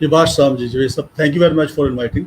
Dibash Sam ji, thank you very much for inviting.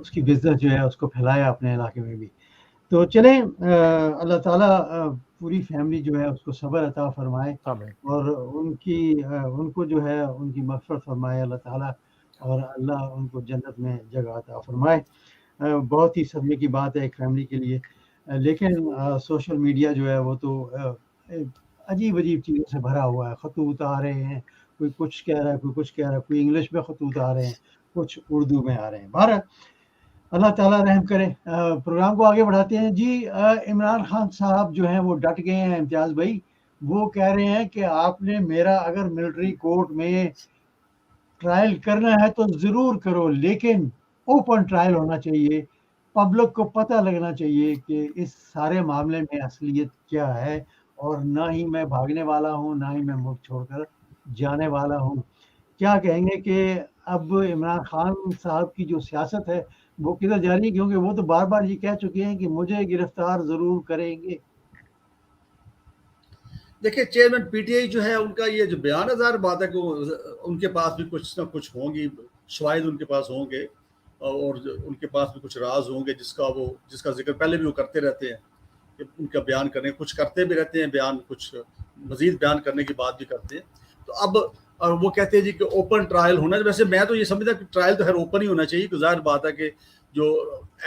اس کی business جو ہے اس کو پھیلایا اپنے علاقے میں بھی. تو چلیں اللہ تعالیٰ پوری فیملی جو ہے اس کو صبر عطا فرمائے اور ان کو جو ہے ان کی مغفرت فرمائے اللہ تعالیٰ, اور اللہ ان کو جنت میں جگہ عطا فرمائے. بہت ہی صدمے کی بات ہے ایک فیملی کے لیے, لیکن سوشل میڈیا جو ہے وہ تو عجیب عجیب چیزوں سے بھرا ہوا ہے. خطوط آ رہے ہیں, کوئی کچھ کہہ رہا ہے, کوئی کچھ کہہ رہا ہے, کوئی انگلش میں خطوط آ رہے ہیں, کچھ اردو میں آ رہے ہیں. بہرحال اللہ تعالیٰ رحم کرے. پروگرام کو آگے بڑھاتے ہیں. جی عمران خان صاحب جو ہیں وہ ڈٹ گئے ہیں امتیاز بھائی. وہ کہہ رہے ہیں کہ آپ نے میرا اگر ملٹری کورٹ میں ٹرائل کرنا ہے تو ضرور کرو, لیکن اوپن ٹرائل ہونا چاہیے, پبلک کو پتہ لگنا چاہیے کہ اس سارے معاملے میں اصلیت کیا ہے, اور نہ ہی میں بھاگنے والا ہوں, نہ ہی میں ملک چھوڑ کر جانے والا ہوں. کیا کہیں گے کہ اب عمران خان صاحب کی جو سیاست ہے وہ کدھر جا رہی ہے, کیونکہ وہ تو بار بار یہ کہہ چکے ہیں کہ مجھے گرفتار ضرور کریں گے. دیکھیں چیئرمین پی ٹی آئی جو ہے ان کا یہ جو بیان ہے, ظاہر بات ہے کہ ان کے پاس بھی کچھ نہ کچھ ہوں گی شواہد, ان کے پاس ہوں گے, اور ان کے پاس بھی کچھ راز ہوں گے جس کا ذکر پہلے بھی وہ کرتے رہتے ہیں کہ ان کا بیان کرنے, کچھ کرتے بھی رہتے ہیں بیان, کچھ مزید بیان کرنے کی بات بھی کرتے ہیں. تو اب وہ کہتے ہیں جی کہ اوپن ٹرائل ہونا, ویسے میں تو یہ سمجھتا کہ ٹرائل تو خیر اوپن ہی ہونا چاہیے, کہ ظاہر بات ہے کہ جو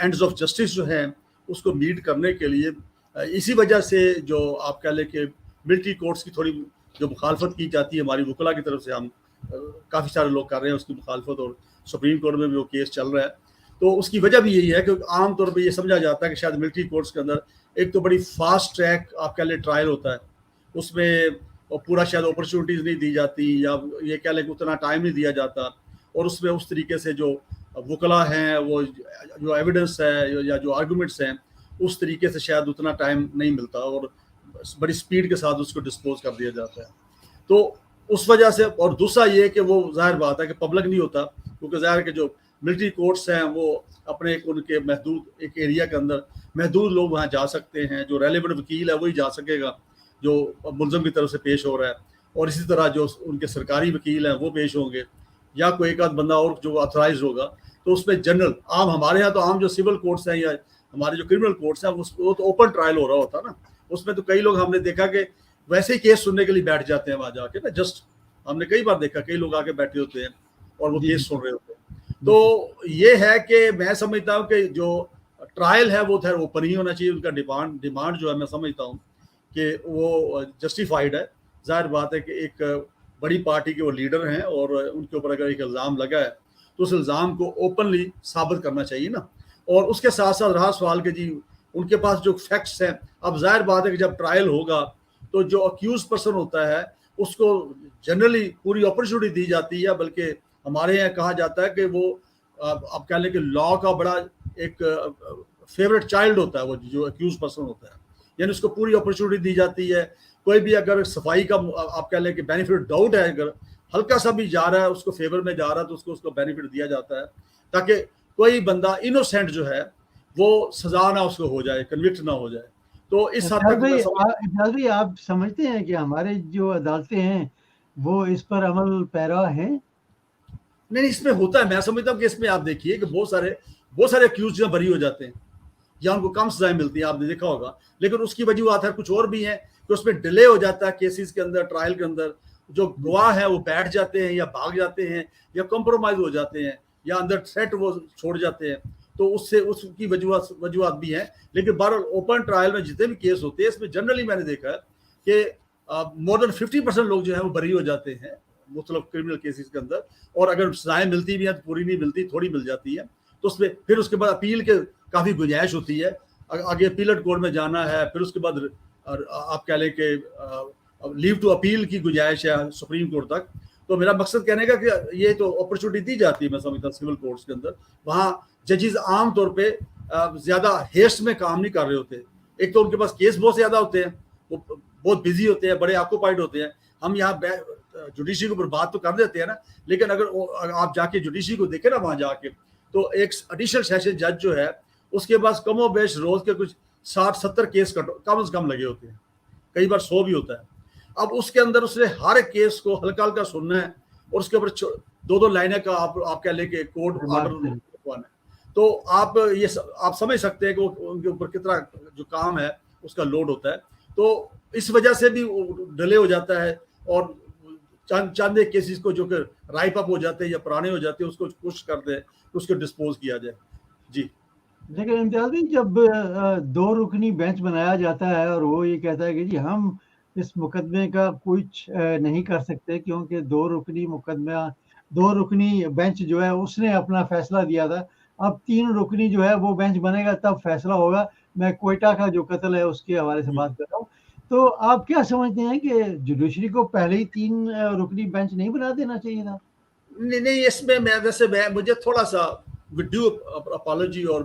اینڈز آف جسٹس جو ہیں اس کو میٹ کرنے کے لیے اسی وجہ سے جو آپ کہہ لیں کہ ملٹری کورٹس کی تھوڑی جو مخالفت کی جاتی ہے ہماری وکلا کی طرف سے, ہم کافی سارے لوگ کر رہے ہیں اس کی مخالفت, اور سپریم کورٹ میں بھی وہ کیس چل رہا ہے. تو اس کی وجہ بھی یہی ہے کہ عام طور پہ یہ سمجھا جاتا ہے کہ شاید ملٹری کورٹس کے اندر ایک تو بڑی فاسٹ ٹریک آپ کہہ لیں ٹرائل ہوتا ہے, اس میں پورا شاید اپرچونیٹیز نہیں دی جاتی, یا یہ کہہ لیں کہ اتنا ٹائم نہیں دیا جاتا, اور اس میں اس طریقے سے جو وکلا ہیں وہ جو ایویڈنس ہے یا جو آرگومنٹس ہیں اس طریقے سے شاید اتنا ٹائم نہیں ملتا, اور بڑی سپیڈ کے ساتھ اس کو ڈسپوز کر دیا جاتا ہے. تو اس وجہ سے, اور دوسرا یہ کہ وہ ظاہر بات ہے کہ پبلک نہیں ہوتا, کیونکہ ظاہر کہ جو ملٹری کورٹس ہیں وہ اپنے ان کے محدود ایک ایریا کے اندر محدود لوگ وہاں جا سکتے ہیں, جو ریلیونٹ وکیل ہے وہی جا سکے گا جو ملزم کی طرف سے پیش ہو رہا ہے, اور اسی طرح جو ان کے سرکاری وکیل ہیں وہ پیش ہوں گے, یا کوئی ایک آدھ بندہ اور جو آتھرائز ہوگا. تو اس میں جنرل عام ہمارے یہاں تو عام جو سول کورٹس ہیں یا ہمارے جو کرمنل کورٹس ہیں وہ تو اوپن ٹرائل ہو رہا ہوتا نا, اس میں تو کئی لوگ ہم نے دیکھا کہ ویسے ہی کیس سننے کے لیے بیٹھ جاتے ہیں وہاں جا کے نا, جسٹ ہم نے کئی بار دیکھا کئی لوگ آ کے بیٹھے ہوتے ہیں اور وہ کیس سن رہے ہوتے ہیں. تو یہ ہے کہ میں سمجھتا ہوں کہ جو ٹرائل ہے وہ خیر اوپن ہی ہونا چاہیے, ان کا ڈیمانڈ جو ہے میں سمجھتا ہوں کہ وہ جسٹیفائڈ ہے. ظاہر بات ہے کہ ایک بڑی پارٹی کے وہ لیڈر ہیں, اور ان کے اوپر اگر ایک الزام لگا ہے تو اس الزام کو اوپنلی ثابت کرنا چاہیے نا. اور اس کے ساتھ ساتھ رہا سوال کہ جی ان کے پاس جو فیکٹس ہیں, اب ظاہر بات ہے کہ جب ٹرائل ہوگا تو جو اکیوز پرسن ہوتا ہے اس کو جنرلی پوری اپرچونیٹی دی جاتی ہے, بلکہ ہمارے یہاں کہا جاتا ہے کہ وہ آپ کہہ لیں کہ لا کا بڑا ایک فیوریٹ چائلڈ ہوتا ہے وہ جو اکیوز پرسن ہوتا ہے, یعنی اس کو پوری اپرچونیٹی دی جاتی ہے. کوئی بھی اگر صفائی کا آپ کہہ لیں کہ بینیفٹ ڈاؤٹ ہے, اگر ہلکا سا بھی جا رہا ہے اس کو فیور میں جا رہا ہے تو اس کو بینیفٹ دیا جاتا ہے, تاکہ کوئی بندہ انوسینٹ جو ہے وہ سزا نہ اس کو ہو جائے, کنوکٹ نہ ہو جائے. تو اس حد تک آپ سمجھتے ہیں کہ ہمارے جو عدالتیں ہیں وہ اس پر عمل پیرا ہیں؟ نہیں, اس میں ہوتا ہے. میں سمجھتا ہوں کہ اس میں آپ دیکھیے کہ بہت سارے اکیوز جو بری ہو جاتے ہیں یا ان کو کم سزائیں ملتی ہیں, آپ نے دیکھا ہوگا, لیکن اس کی وجوہات ہے کچھ اور بھی ہیں کہ اس میں ڈیلے ہو جاتا ہے کیسز کے اندر, ٹرائل کے اندر. جو گواہ ہیں وہ بیٹھ جاتے ہیں یا بھاگ جاتے ہیں یا کمپرومائز ہو جاتے ہیں یا اندر تھریٹ وہ چھوڑ جاتے ہیں, تو اس سے اس کی وجوہات بھی ہیں. لیکن بہرحال اوپن ٹرائل میں جتنے بھی کیس ہوتے ہیں اس میں جنرلی میں نے دیکھا ہے کہ مور دین 50% لوگ جو ہیں وہ بری ہو جاتے ہیں مختلف کرمنل کیسز کے اندر, اور اگر سزائیں ملتی بھی ہیں تو پوری نہیں ملتی, تھوڑی مل جاتی ہے. تو اس میں پھر اس کے بعد اپیل کے کافی گنجائش ہوتی ہے, آگے اپیلٹ کورٹ میں جانا ہے, پھر اس کے بعد آپ کہہ لیں کہ لیو ٹو اپیل کی گنجائش ہے سپریم کورٹ تک. تو میرا مقصد کہنے کا کہ یہ تو اپرچونیٹی دی جاتی ہے میں سمجھتا ہوں سول کورٹس کے اندر. وہاں ججز عام طور پہ زیادہ ہیسٹ میں کام نہیں کر رہے ہوتے. ایک تو ان کے پاس کیس بہت زیادہ ہوتے ہیں, وہ بہت بزی ہوتے ہیں, بڑے آکوپائڈ ہوتے ہیں. ہم یہاں جوڈیشری کے اوپر بات تو کر دیتے ہیں نا, لیکن اگر آپ جا کے جوڈیشری کو دیکھیں نا وہاں جا کے, تو ایک ایڈیشنل سیشن جج جو ہے اس کے پاس کم و بیش روز کے کچھ 60-70 کیس کم از کم لگے ہوتے ہیں, کئی بار 100 بھی ہوتا ہے. اب اس کے اندر اس نے ہر کیس کو ہلکا ہلکا سننا ہے, اور اس کے اوپر 2 لائنیں کا آپ کہہ لیں کہ کوڈ آرڈر لکھوانا ہے. تو آپ آپ سمجھ سکتے ہیں کہ ان کے اوپر کتنا جو کام ہے اس کا لوڈ ہوتا ہے. تو اس وجہ سے بھی ڈیلے ہو جاتا ہے, اور چند ایک کیسز کو جو کہ رائپ اپ ہو جاتے ہیں یا پرانے ہو جاتے ہیں اس کو کوشش کرتے ہیں کہ اس کو ڈسپوز کیا جائے. جی لیکن امتیاز بھائی جب 2 رکنی بینچ بنایا جاتا ہے اور وہ یہ کہتا ہے کہ جی ہم اس مقدمے کا کچھ نہیں کر سکتے کیونکہ 2 رکنی مقدمہ 2 رکنی بینچ جو ہے اس نے اپنا فیصلہ دیا تھا, اب 3 رکنی جو ہے وہ بینچ بنے گا تب فیصلہ ہوگا. میں کوئٹہ کا جو قتل ہے اس کے حوالے سے بات کر رہا ہوں. تو آپ کیا سمجھتے ہیں کہ جوڈیشری کو پہلے ہی 3 رکنی بینچ نہیں بنا دینا چاہیے تھا؟ نہیں, اس میں ویسے مجھے تھوڑا سا ود ڈیو اپالوجی اور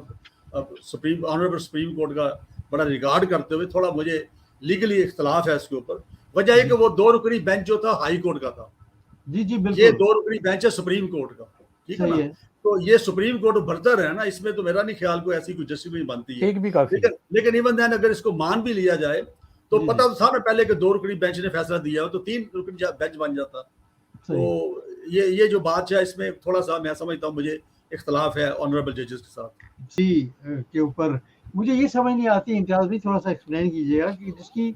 آنریبل سپریم کورٹ کا بڑا ریگارڈ کرتے ہوئے تھوڑا مجھے لیگلی اختلاف ہے اس کے اوپر. وجہ ہے کہ وہ 2 رکنی بینچ جو تھا ہائی کورٹ کا تھا, جی جی بالکل, یہ 2 رکنی بینچ ہے سپریم کورٹ کا, ٹھیک ہے نا. صحیح ہے. تو یہ سپریم کورٹ برتر ہے نا, اس میں تو میرا نہیں خیال کوئی ایسی کوئی جسٹس نہیں بنتی ہے. ایک بھی کافی. لیکن ایون دین اگر اس کو مان بھی لیا جائے تو جی پتہ تو تھا نا پہلے کہ 2 رکنی بینچ نے فیصلہ دیا ہو تو 3 رکنی بینچ بن جاتا. تو یہ جو بات ہے اس میں تھوڑا سا میں سمجھتا ہوں مجھے اختلاف ہے آنریبل ججز کے ساتھ. جی کے اوپر مجھے یہ سمجھ نہیں آتی, امتیاز بھی تھوڑا سا ایکسپلین کیجیے گا کہ جس کی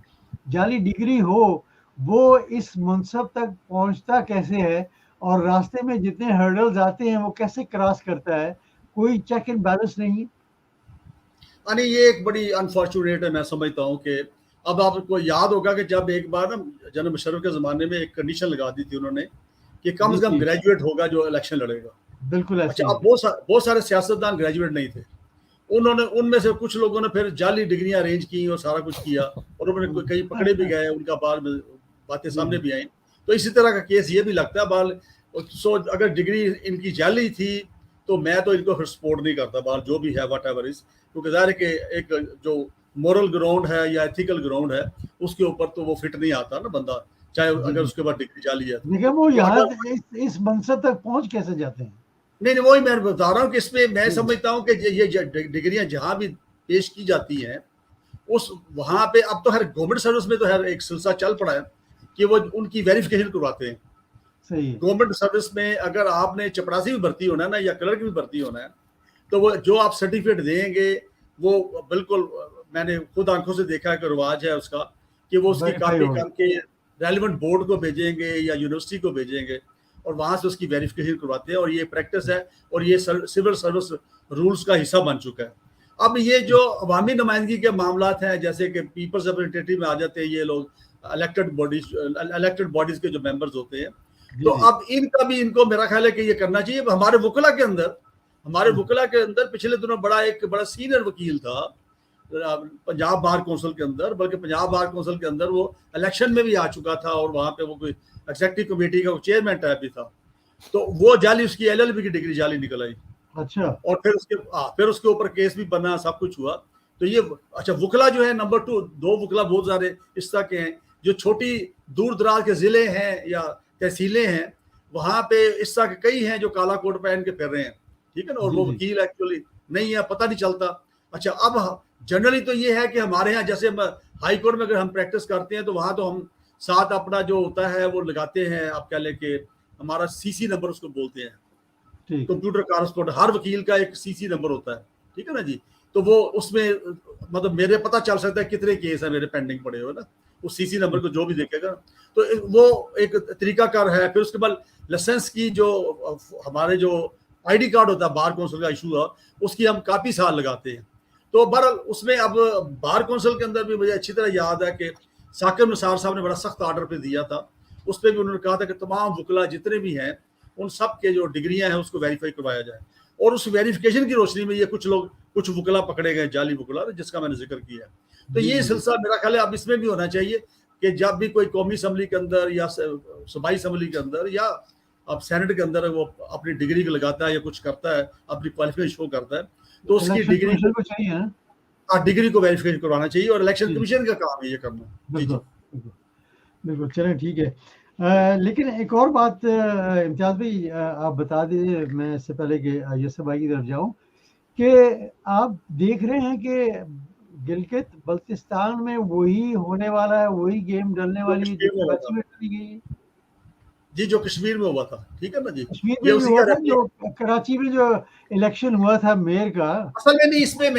جعلی ڈگری ہو وہ اس منصب تک پہنچتا کیسے ہے, اور راستے میں جتنے ہرڈلز آتے ہیں وہ کیسے کراس کرتا ہے, کوئی چیک اینڈ بیلنس نہیں. یعنی یہ ایک بڑی انفارچونیٹ ہے, میں سمجھتا ہوں کہ اب آپ کو یاد ہوگا کہ جب ایک بار نا جنرل مشرف کے زمانے میں ایک کنڈیشن لگا دی تھی انہوں نے کہ کم از کم گریجویٹ ہوگا جو الیکشن لڑے گا. بالکل ایسے. اچھا, اب بہت سارے سیاستدان گریجویٹ نہیں تھے, ان میں سے کچھ لوگوں نے پھر جعلی ڈگریاں ارینج کی اور سارا کچھ کیا, اور انہوں نے کئی پکڑے بھی گئے, ان کا بعد میں باتیں سامنے بھی آئیں. تو اسی طرح کا کیس یہ بھی لگتا ہے. بال سو اگر ڈگری ان کی جعلی تھی تو میں تو ان کو پھر سپورٹ نہیں کرتا, بال جو بھی ہے واٹ ایور از, کیونکہ ظاہر ہے کہ ایک جو مورل گراؤنڈ ہے یا ایتھیکل گراؤنڈ ہے اس کے اوپر تو وہ فٹ نہیں آتا نا بندہ, چاہے اگر اس کے بعد ڈگری جعلی ہے. لیکن وہ یہاں اس منصب تک پہنچ کیسے جاتے ہیں؟ نہیں, وہی میں بتا رہا ہوں کہ اس میں میں سمجھتا ہوں کہ یہ ڈگریاں جہاں بھی پیش کی جاتی ہیں اس وہاں پہ اب تو ہر گورنمنٹ سروس میں تو ہر ایک سلسلہ چل پڑا ہے کہ وہ ان کی ویریفیکیشن کرواتے ہیں. صحیح. گورنمنٹ سروس میں اگر آپ نے چپراسی بھی بھرتی ہونا ہے نا یا کلرک بھی بھرتی ہونا ہے تو وہ جو آپ سرٹیفکیٹ دیں گے وہ بالکل, میں نے خود آنکھوں سے دیکھا ہے کہ رواج ہے اس کا کہ وہ اس کی کاپی کر کے ریلیونٹ بورڈ کو بھیجیں گے یا یونیورسٹی کو بھیجیں گے اور وہاں سے اس کی ویریفیکیشن کرواتے ہیں, اور یہ پریکٹس ہے اور یہ سول سروس رولز کا حصہ بن چکا ہے. اب یہ جو عوامی نمائندگی کے معاملات ہیں جیسے کہ پیپلز ریپریزنٹیٹیو میں آ جاتے ہیں یہ لوگ الیکٹڈ باڈیز کے جو ممبرز ہوتے ہیں, تو اب ان کا بھی ان کو میرا خیال ہے کہ یہ کرنا چاہیے. ہمارے وکلا کے اندر پچھلے دنوں ایک بڑا سینئر وکیل تھا پنجاب بار کونسل کے اندر, بلکہ پنجاب بار کونسل کے اندر وہ الیکشن میں بھی آ چکا تھا اور وہاں پہ وہ کوئی ایگزیکٹو کمیٹی کا چیئرمین ٹائپ بھی تھا, تو وہ جعلی اس کی LLB کی ڈگری جعلی نکل آئی. اچھا. اور پھر اس کے اوپر کیس بھی بنا, سب کچھ ہوا. تو یہ اچھا وکلا جو ہے نمبر 2 وکلا بہت سارے اس طرح کے ہیں جو چھوٹی دور دراز کے ضلع ہیں یا تحصیلیں ہیں, وہاں پہ اس طرح کے کئی ہیں جو کالا کوٹ پہن کے پھر رہے ہیں, ٹھیک ہے نا, اور وہ وکیل ایکچولی نہیں ہے, پتہ نہیں چلتا. اچھا, اب جنرلی تو یہ ہے کہ ہمارے ہاں جیسے ہائی کورٹ میں اگر ہم پریکٹس کرتے ہیں تو وہاں تو ہم ساتھ اپنا جو ہوتا ہے وہ لگاتے ہیں, آپ کہہ لیں کہ ہمارا CC نمبر اس کو بولتے ہیں, کمپیوٹر کارسپونڈنٹ. ہر وکیل کا ایک CC نمبر ہوتا ہے, ٹھیک ہے نا جی. تو وہ اس میں مطلب میرے پتہ چل سکتا ہے کتنے کیس ہیں میرے پینڈنگ پڑے ہوئے نا, اس CC نمبر کو جو بھی دیکھے گا تو وہ ایک طریقہ کار ہے. پھر اس کے بعد لائسنس کی جو ہمارے جو ID کارڈ ہوتا ہے بار کونسل کا ایشو ہوا, اس کی ہم کافی سال لگاتے ہیں. تو بہرحال اس میں اب بار کونسل کے اندر بھی مجھے اچھی طرح یاد ہے کہ ثاقب نثار صاحب نے بڑا سخت آرڈر پہ دیا تھا, اس پہ بھی انہوں نے کہا تھا کہ تمام وکلا جتنے بھی ہیں ان سب کے جو ڈگریاں ہیں اس کو ویریفائی کروایا جائے, اور اس ویریفیکیشن کی روشنی میں یہ کچھ وکلا پکڑے گئے جعلی وکلا, جس کا میں نے ذکر کیا. تو یہ سلسلہ میرا خیال ہے اب اس میں بھی ہونا چاہیے کہ جب بھی کوئی قومی اسمبلی کے اندر یا صوبائی اسمبلی کے اندر یا اب سینٹ کے اندر وہ اپنی ڈگری کو لگاتا ہے یا کچھ کرتا ہے, اپنی کوالیفیکیشن شو کرتا ہے, تو اس کی ڈگری کو ویریفیکیشن کروانا چاہیے, اور الیکشن کمیشن کا کام ہے یہ کرنا. بالکل, چلیں ٹھیک ہے. لیکن ایک اور بات امتیاز بھائی آپ بتا دیجیے, میں اس سے پہلے کہ یوسف بھائی کی طرف جاؤں, کہ آپ دیکھ رہے ہیں کہ گلگت بلتستان میں وہی ہونے والا ہے, وہی گیم ڈلنے والی ہے. جی جو کشمیر میں ہوا تھا, ٹھیک ہے نا جی, کشمیر یہ میں بھی اسی ہوا کا تھا, جو کراچی میں جو الیکشن ہوا تھا میئر کا. اصل میں نہیں, اس میں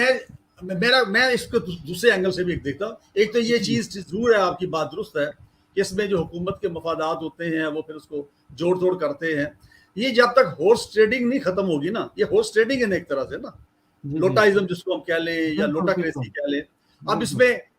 میں اس کو دوسرے اینگل سے بھی ایک دیکھتا ہوں. ایک تو یہ چیز ضرور ہے, آپ کی بات درست ہے کہ اس میں جو حکومت کے مفادات ہوتے ہیں وہ پھر اس کو جوڑ توڑ کرتے ہیں. یہ جب تک ہارس ٹریڈنگ نہیں ختم ہوگی نا, یہ ہارس ٹریڈنگ ہے نا ایک طرح سے نا, لوٹائزم جس کو ہم کہہ لیں یا بالکل لوٹا بالکل کریسی کہہ لیں. اب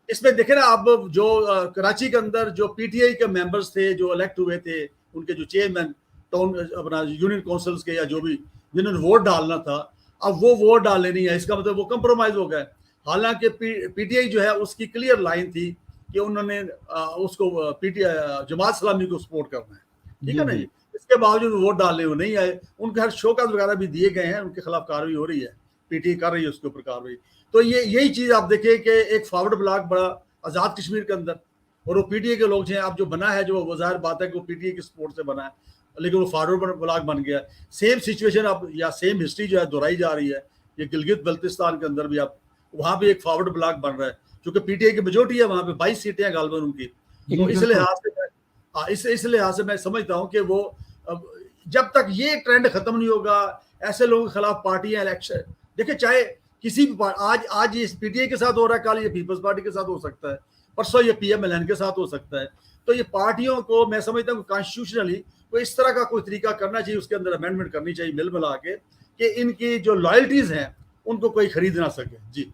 اس میں دیکھیں نا, اب جو کراچی کے اندر جو پی ٹی آئی کے ممبرز تھے جو الیکٹ ہوئے تھے, ان کے جو چیئرمین ٹاؤن اپنا یونین کونسلز کے یا جو بھی جنہوں نے ووٹ ڈالنا تھا, اب وہ ووٹ ڈالنے نہیں ہے. اس کا مطلب وہ کمپرومائز ہو گئے. حالانکہ پی ٹی آئی جو ہے اس کی کلیئر لائن تھی کہ انہوں نے اس کو جماعت اسلامی کو سپورٹ کرنا ہے, ٹھیک ہے نا جی. اس کے باوجود ووٹ ڈالنے وہ نہیں آئے. ان کے ہر شوکات وغیرہ بھی دیے گئے ہیں, ان کے خلاف کارروائی ہو رہی ہے, پی ٹی آئی کر رہی ہے اس کے اوپر کارروائی. تو یہی چیز آپ دیکھیں کہ ایک فارورڈ بلاک بڑا آزاد کشمیر کے اندر, اور وہ پی ٹی آئی کے لوگ ہیں. اب جو بنا ہے جو وہ ظاہر بات ہے کہ وہ پی ٹی آئی کے سپورٹ سے بنا ہے, لیکن وہ فارورڈ بلاک بن گیا. سیم سچویشن اب یا سیم ہسٹری جو ہے دہرائی جا رہی ہے. یہ گلگت بلتستان کے اندر بھی اب وہاں بھی ایک فارورڈ بلاک بن رہا ہے, کیونکہ پی ٹی آئی کی میجورٹی ہے وہاں پہ, 22 سیٹیں ہیں غالباً ان کی. تو اس لحاظ سے میں سمجھتا ہوں کہ وہ جب تک یہ ٹرینڈ ختم نہیں ہوگا, ایسے لوگوں کے خلاف پارٹیاں الیکشن, دیکھیں چاہے کسی بھی آج یہ پی ٹی آئی کے ساتھ ہو رہا ہے, کل یہ پیپلز پارٹی کے ساتھ ہو سکتا ہے, پرسوں یہ پی ایم ایل این کے ساتھ ہو سکتا ہے. تو یہ پارٹیوں کو میں سمجھتا ہوں کانسٹیٹیوشنلی کوئی اس طرح کا کوئی طریقہ کرنا چاہیے, اس کے اندر امینڈمنٹ کرنی چاہیے مل ملا کے, کہ ان کی جو لائلٹیز ہیں ان کو کوئی خرید نہ سکے. جی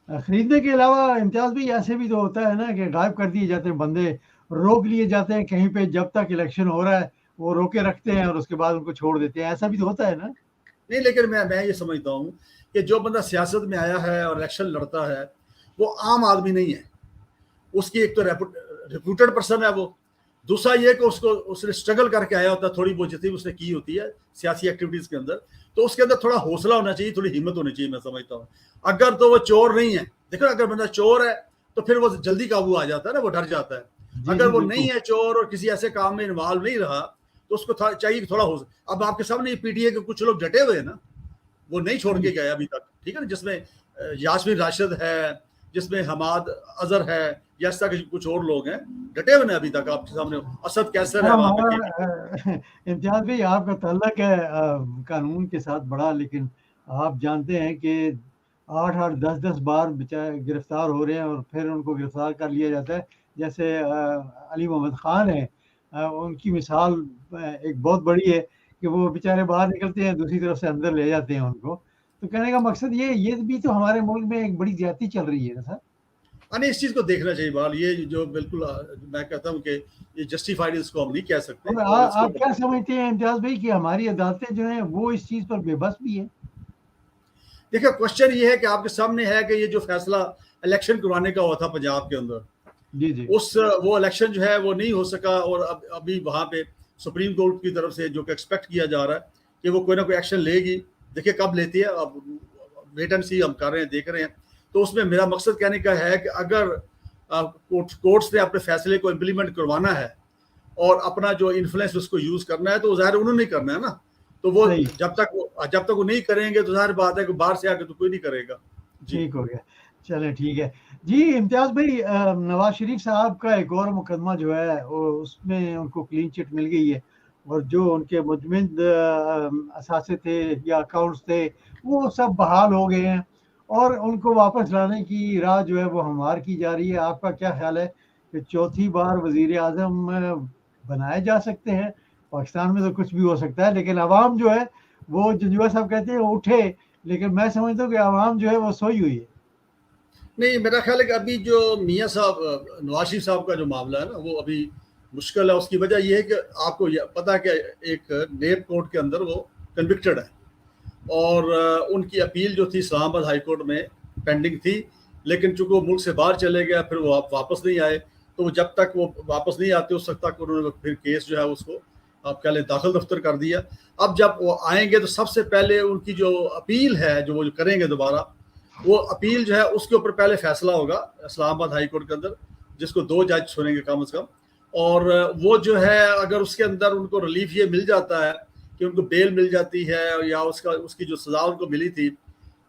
خریدنے کے علاوہ امتیاز بھی ایسے بھی تو ہوتا ہے نا کہ غائب کر دیے جاتے ہیں بندے, روک لیے جاتے ہیں کہیں پہ, جب تک الیکشن ہو رہا ہے وہ روکے رکھتے ہیں اور اس کے بعد ان کو چھوڑ دیتے ہیں. ایسا بھی تو ہوتا ہے نا. نہیں, لیکن میں یہ سمجھتا ہوں کہ جو بندہ سیاست میں آیا ہے اور الیکشن لڑتا ہے وہ عام آدمی نہیں ہے. اس کی ایک تو ریپوٹڈ پرسن ہے وہ, دوسرا یہ کہ اس نے اسٹرگل کر کے آیا ہوتا ہے, تھوڑی بہت جتنی اس نے کی ہوتی ہے سیاسی ایکٹیویٹیز کے اندر, تو اس کے اندر تھوڑا حوصلہ ہونا چاہیے, تھوڑی ہمت ہونی چاہیے. میں سمجھتا ہوں اگر تو وہ چور نہیں ہے, دیکھو اگر بندہ چور ہے تو پھر وہ جلدی قابو آ جاتا ہے نا, وہ ڈر جاتا ہے. اگر وہ نہیں ہے چور اور کسی ایسے کام میں انوالو نہیں رہا تو اس کو چاہیے تھوڑا حوصلہ. اب آپ کے سامنے پی ٹی اے کے کچھ لوگ ڈٹے ہوئے ہیں نا, وہ نہیں چھوڑ کے گئے ابھی تک, ٹھیک ہے نا, جس میں یاسمین راشد ہے, جس میں حماد اظہر ہے, یا اس طرح کے کچھ اور لوگ ہیں ڈٹے ہوئے ہیں ابھی تک آپ کے سامنے. اسد کیسر ہے وہاں پہ. امتیاز بھائی آپ کا تعلق ہے قانون کے ساتھ بڑا, لیکن آپ جانتے ہیں کہ 8 10 بار گرفتار ہو رہے ہیں اور پھر ان کو گرفتار کر لیا جاتا ہے. جیسے علی محمد خان ہے, ان کی مثال ایک بہت بڑی ہے کہ وہ بیچارے باہر نکلتے ہیں, دوسری طرف سے اندر لے جاتے ہیں ان کو. تو کہنے کا مقصد یہ بھی تو ہمارے ملک میں ایک بڑی زیادتی چل رہی ہے نا سر. نہیں, اس چیز کو دیکھنا چاہیے بال, یہ جو بالکل میں کہتا ہوں کہ یہ جسٹیفائڈ اس کو ہم نہیں کہہ سکتے. آپ کیا سمجھتے ہیں امتیاز بھائی کہ ہماری عدالتیں جو ہیں وہ اس چیز پر بے بس بھی ہیں؟ دیکھیں کوشچن یہ ہے کہ آپ کے سامنے ہے کہ یہ جو فیصلہ الیکشن کروانے کا ہوا تھا پنجاب کے اندر, جی وہ الیکشن جو ہے وہ نہیں ہو سکا, اور ابھی وہاں پہ سپریم کورٹ کی طرف سے جو کہ ایکسپیکٹ کیا جا رہا ہے کہ وہ کوئی نہ کوئی ایکشن لے گی. دیکھیں کب لیتی ہے, اب ویٹ اینڈ سی ہم کر رہے ہیں, دیکھ رہے ہیں. تو اس میں میرا مقصد کہنے کا ہے کہ اگر کورٹس نے اپنے فیصلے کو امپلیمنٹ کروانا ہے اور اپنا جو انفلوئنس اس کو یوز کرنا ہے, تو ظاہر انہوں نے کرنا ہے نا. تو وہ جب تک وہ نہیں کریں گے تو ظاہر بات ہے کہ باہر سے آ کے تو کوئی نہیں کرے گا. ٹھیک ہو گیا, چلیں ٹھیک ہے. جی امتیاز بھائی, نواز شریف صاحب کا ایک اور مقدمہ جو ہے وہ اس میں ان کو کلین چٹ مل گئی ہے, اور جو ان کے مجمد اثاثے تھے یا اکاؤنٹس تھے وہ سب بحال ہو گئے ہیں, اور ان کو واپس لانے کی راہ جو ہے وہ ہموار کی جا رہی ہے. آپ کا کیا خیال ہے کہ چوتھی بار وزیر اعظم بنائے جا سکتے ہیں؟ پاکستان میں تو کچھ بھی ہو سکتا ہے, لیکن عوام جو ہے وہ جنجوعہ صاحب کہتے ہیں اٹھے, لیکن میں سمجھتا ہوں کہ عوام جو ہے وہ سوئی ہوئی ہے. نہیں, میرا خیال ہے کہ ابھی جو میاں صاحب نواز شریف صاحب کا جو معاملہ ہے نا وہ ابھی مشکل ہے. اس کی وجہ یہ ہے کہ آپ کو پتا ہے کہ ایک نیب کورٹ کے اندر وہ کنوکٹڈ ہے, اور ان کی اپیل جو تھی اسلام آباد ہائی کورٹ میں پینڈنگ تھی, لیکن چونکہ وہ ملک سے باہر چلے گیا, پھر وہ واپس نہیں آئے, تو وہ جب تک وہ واپس نہیں آتے اس وقت تک انہوں نے پھر کیس جو ہے اس کو آپ کہہ لیں داخل دفتر کر دیا. اب جب وہ آئیں گے تو سب سے پہلے ان کی جو اپیل ہے جو وہ کریں گے دوبارہ, وہ اپیل جو ہے اس کے اوپر پہلے فیصلہ ہوگا اسلام آباد ہائی کورٹ کے اندر, جس کو 2 جج سنیں گے کم از کم. اور وہ جو ہے اگر اس کے اندر ان کو ریلیف یہ مل جاتا ہے کہ ان کو بیل مل جاتی ہے, یا اس کی جو سزا ان کو ملی تھی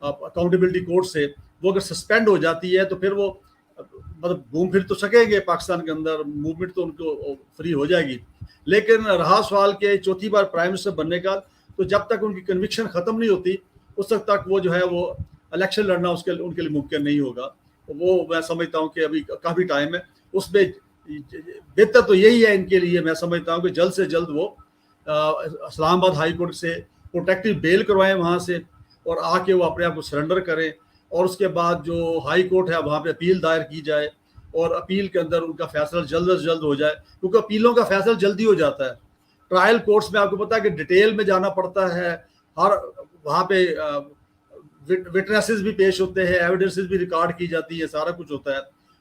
اکاؤنٹیبلٹی کورٹ سے, وہ اگر سسپینڈ ہو جاتی ہے تو پھر وہ مطلب گھوم پھر تو سکیں گے پاکستان کے اندر, موومنٹ تو ان کو فری ہو جائے گی. لیکن رہا سوال کہ چوتھی بار پرائم منسٹر بننے کا، تو جب تک ان کی کنوکشن ختم نہیں ہوتی اس وقت تک وہ جو ہے وہ الیکشن لڑنا ان کے لیے ممکن نہیں ہوگا. وہ میں سمجھتا ہوں کہ ابھی کافی ٹائم ہے اس میں. بہتر تو یہی ہے ان کے لیے، میں سمجھتا ہوں کہ جلد سے جلد وہ اسلام آباد ہائی کورٹ سے پروٹیکٹیو بیل کروائیں وہاں سے، اور آ کے وہ اپنے آپ کو سرنڈر کریں، اور اس کے بعد جو ہائی کورٹ ہے وہاں پہ اپیل دائر کی جائے، اور اپیل کے اندر ان کا فیصلہ جلد از جلد ہو جائے، کیونکہ اپیلوں کا فیصلہ جلدی ہو جاتا ہے. ٹرائل کورٹس میں آپ کو پتا ہے کہ ڈیٹیل میں جانا پڑتا ہے، ہر وہاں پہ وٹنسز بھی پیش ہوتے ہیں، ایویڈنسز بھی ریکارڈ کی جاتی ہے، سارا کچھ ہوتا ہے،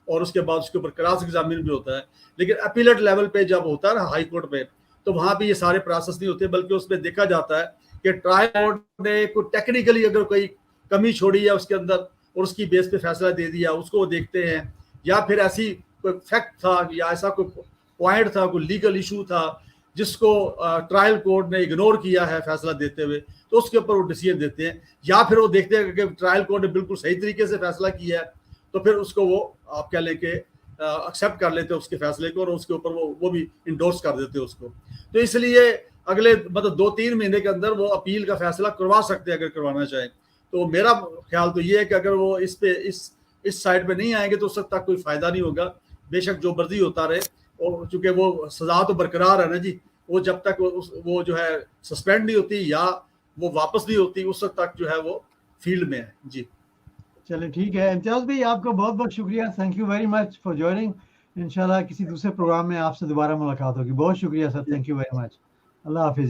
اور اس کے بعد اس کے اوپر کراس ایگزامن بھی ہوتا ہے. لیکن اپیلیٹ لیول پہ جب ہوتا ہے نا ہائی کورٹ پہ، تو وہاں پہ یہ سارے پروسیس نہیں ہوتے، بلکہ اس میں دیکھا جاتا ہے کہ ٹرائل کورٹ نے کوئی ٹیکنیکلی اگر کوئی کمی چھوڑی ہے اس کے اندر اور اس کی بیس پہ فیصلہ دے دیا، اس کو وہ دیکھتے ہیں، یا پھر ایسی کوئی فیکٹ تھا یا ایسا کوئی پوائنٹ تھا، کوئی لیگل ایشو تھا جس کو ٹرائل کورٹ نے اگنور کیا ہے فیصلہ دیتے ہوئے، تو اس کے اوپر وہ ڈیسیژن دیتے ہیں. یا پھر وہ دیکھتے ہیں کہ ٹرائل کورٹ نے بالکل صحیح طریقے سے فیصلہ کیا ہے، تو پھر اس کو وہ آپ کہہ لیں کہ ایکسیپٹ کر لیتے اس کے فیصلے کو، اور اس کے اوپر وہ بھی انڈورس کر دیتے اس کو. تو اس لیے اگلے مطلب 2-3 مہینے کے اندر وہ اپیل کا فیصلہ کروا سکتے ہیں اگر کروانا چاہیں. تو میرا خیال تو یہ ہے کہ اگر وہ اس پہ اس سائڈ پہ نہیں آئیں گے تو اس وقت تک کوئی فائدہ نہیں ہوگا. بے شک جو مرضی ہوتا رہے، اور چونکہ وہ سزا تو برقرار ہے نا جی، وہ جب تک وہ جو ہے سسپینڈ نہیں ہوتی یا وہ واپس نہیں ہوتی اس وقت تک جو ہے وہ فیلڈ میں ہے. جی چلیں ٹھیک ہے. امتیاز بھائی آپ کا بہت بہت شکریہ، thank you very much for joining. انشاءاللہ کسی دوسرے پروگرام میں آپ سے دوبارہ ملاقات ہوگی. بہت شکریہ سر، تھینک یو ویری مچ. اللہ حافظ.